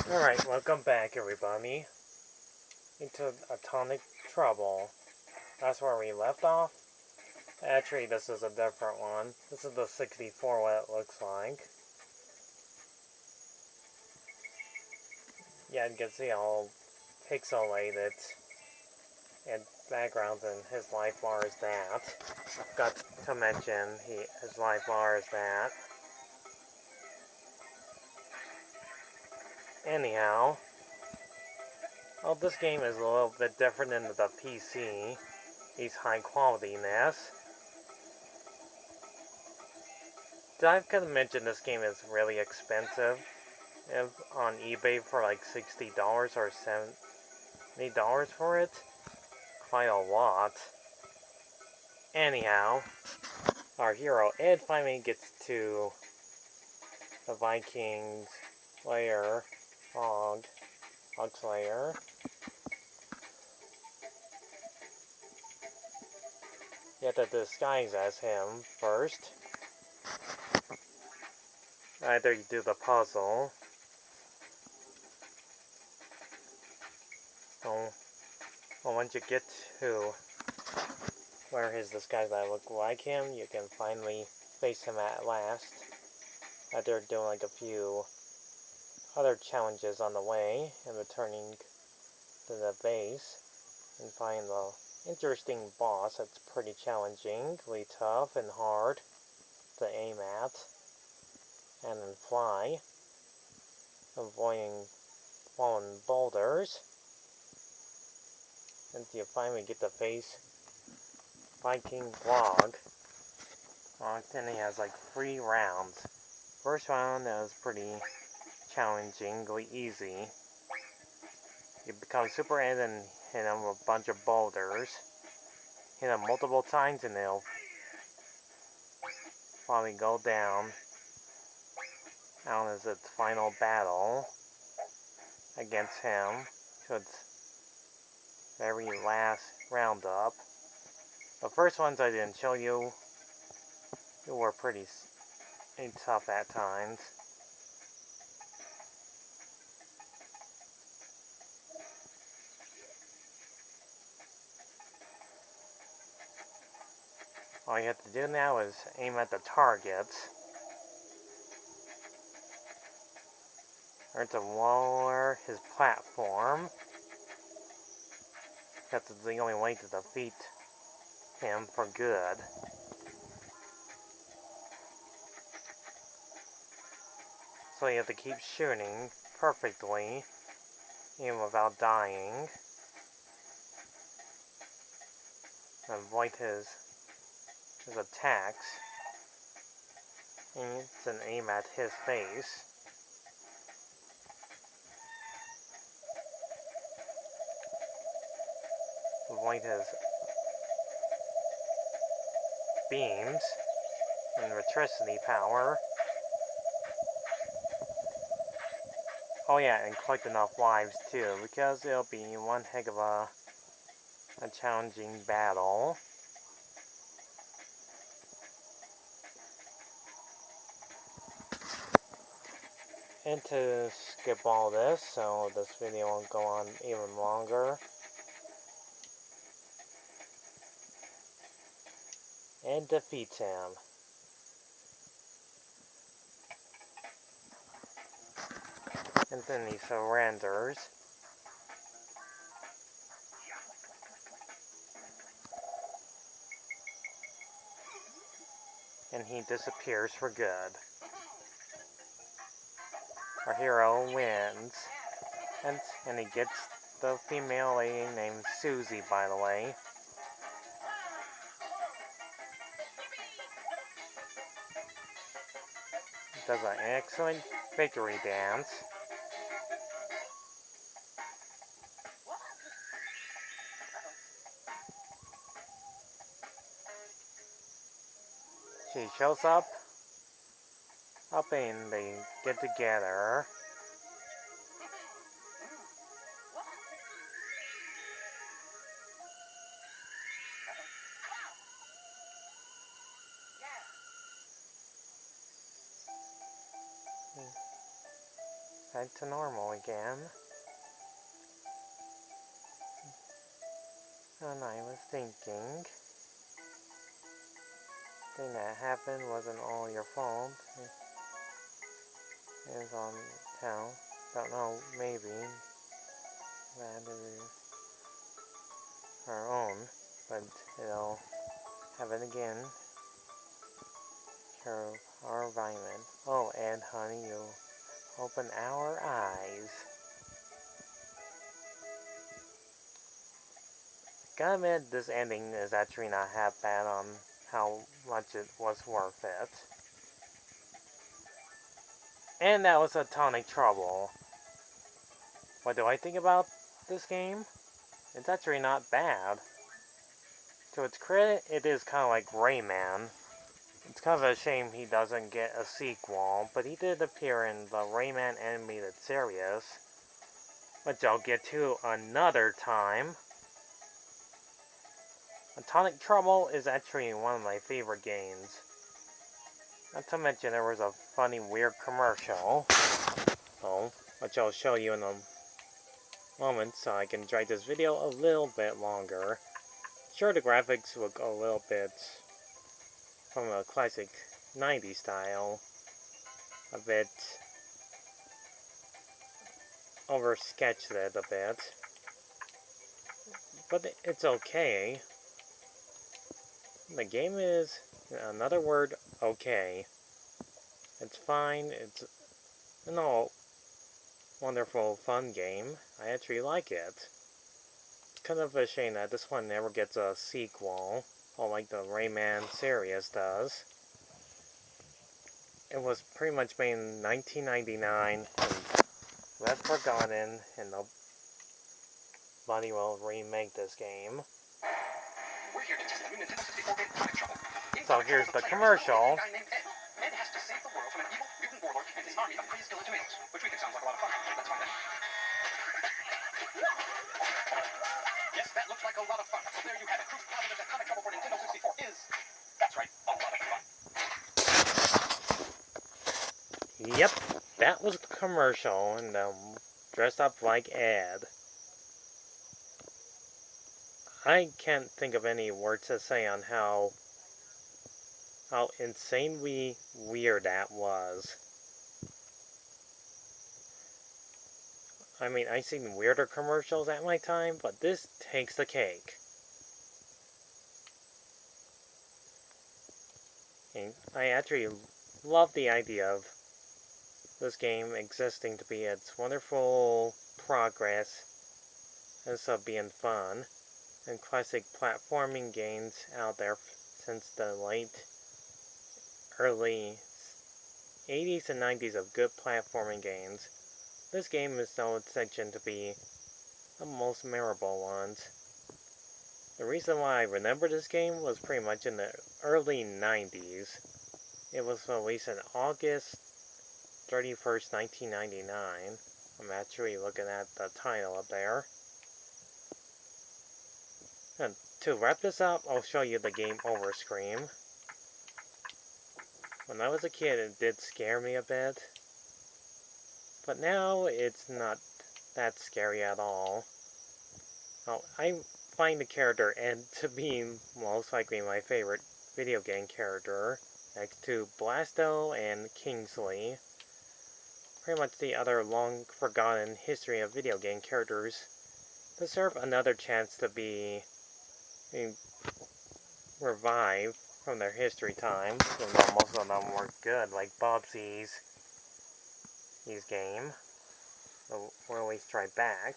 Alright, welcome back everybody into a Tonic Trouble. That's where we left off. Actually, this is a different one. This is the 64 what it looks like. Yeah, you can see how pixelated and backgrounds and his life bar is that. Got to mention his life bar is that. Anyhow, this game is a little bit different than the PC. He's high qualityness. Did I could mention this game is really expensive on eBay for like $60 or $70 for it? Quite a lot. Anyhow, our hero Ed finally gets to the Vikings lair, Hog's lair. You have to disguise as him first. Either you do the puzzle. Well, once you get to where his disguise that look like him, you can finally face him at last. After doing like a few other challenges on the way and returning to the base and find the interesting boss that's pretty challenging, really tough and hard to aim at and then fly, avoiding fallen boulders until you finally get to face Viking Vlog. Then he has like 3 rounds. First round was pretty challengingly easy. You become Super Ed and hit him with a bunch of boulders. Hit him multiple times and they'll probably go down. Now is its final battle against him. So it's very last roundup. The first ones I didn't show you were pretty tough at times. All you have to do now is aim at the targets. Or to lower his platform. That's the only way to defeat him for good. So you have to keep shooting perfectly, even without dying. Avoid his attacks. And then aim at his face. Avoid his beams and electricity power. Oh yeah, and collect enough lives too, because it'll be one heck of a challenging battle. And to skip all this, so this video won't go on even longer, and defeats him. And then he surrenders. And he disappears for good. Our hero wins. And he gets the female lady named Susie, by the way. Does an excellent victory dance. She shows up and they get together. back to normal again. And I was thinking, the thing that happened wasn't all your fault. It was on town. Don't know, maybe. That is our own. But it'll happen again. Care of our environment. Oh, and honey, you open our eyes. Gotta admit, this ending is actually not half bad on how much it was worth it. And that was a Tonic Trouble. What do I think about this game? It's actually not bad. To its credit, it is kind of like Rayman. It's kind of a shame he doesn't get a sequel, but he did appear in the Rayman animated series, which I'll get to another time. Tonic Trouble is actually one of my favorite games. Not to mention there was a funny, weird commercial, which I'll show you in a moment so I can drag this video a little bit longer. Sure, the graphics look a little bit from a classic 90s style, a bit over-sketched it a bit, but it's okay. The game is, another word, okay. It's fine, it's an all wonderful, fun game. I actually like it. It's kind of a shame that this one never gets a sequel, like the Rayman series does. It was pretty much made in 1999, and left forgotten, and nobody will remake this game. We're here to test the new Nintendo 64-bit Tonic Trouble. So here's the commercial. Ed has to save the world from an evil mutant warlord and his army of crazy killer tomatoes, which we think sounds like a lot of fun. Let's find out. Yes, that looks like a lot of fun. So there you have it. Proof positive that Tonic Trouble for Nintendo 64 is, that's right, a lot of fun. Yep, that was the commercial, and dressed up like Ed. I can't think of any words to say on how insanely weird that was. I mean, I've seen weirder commercials at my time, but this takes the cake. And I actually love the idea of this game existing to be its wonderful progress instead of being fun, and classic platforming games out there since the early 80s and 90s of good platforming games. This game is no exception to be the most memorable ones. The reason why I remember this game was pretty much in the early 90s. It was released on August 31st, 1999. I'm actually looking at the title up there. And to wrap this up, I'll show you the game over screen. When I was a kid, it did scare me a bit. But now, it's not that scary at all. I find the character Ed to be most likely my favorite video game character, next to Blasto and Kingsley. Pretty much the other long-forgotten history of video game characters deserve another chance to be revived from their history times, even though most of them were good, like Bubsy's game, or at least try back.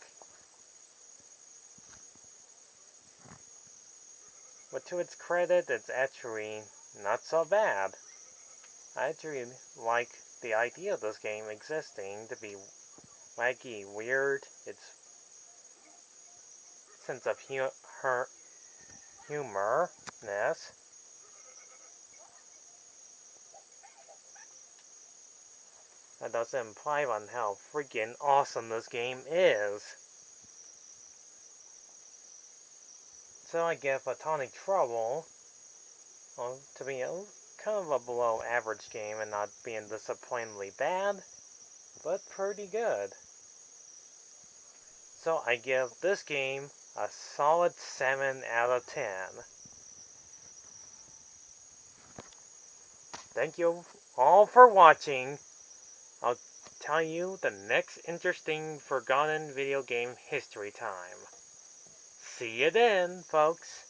But to its credit, it's actually not so bad. I actually like the idea of this game existing to be wacky, weird. Its sense of humorness. That doesn't imply on how freaking awesome this game is. So I give Tonic Trouble to be kind of a below average game and not being disappointingly bad. but pretty good. So I give this game a solid 7 out of 10. Thank you all for watching. I'll tell you the next interesting forgotten video game history time. See you then, folks.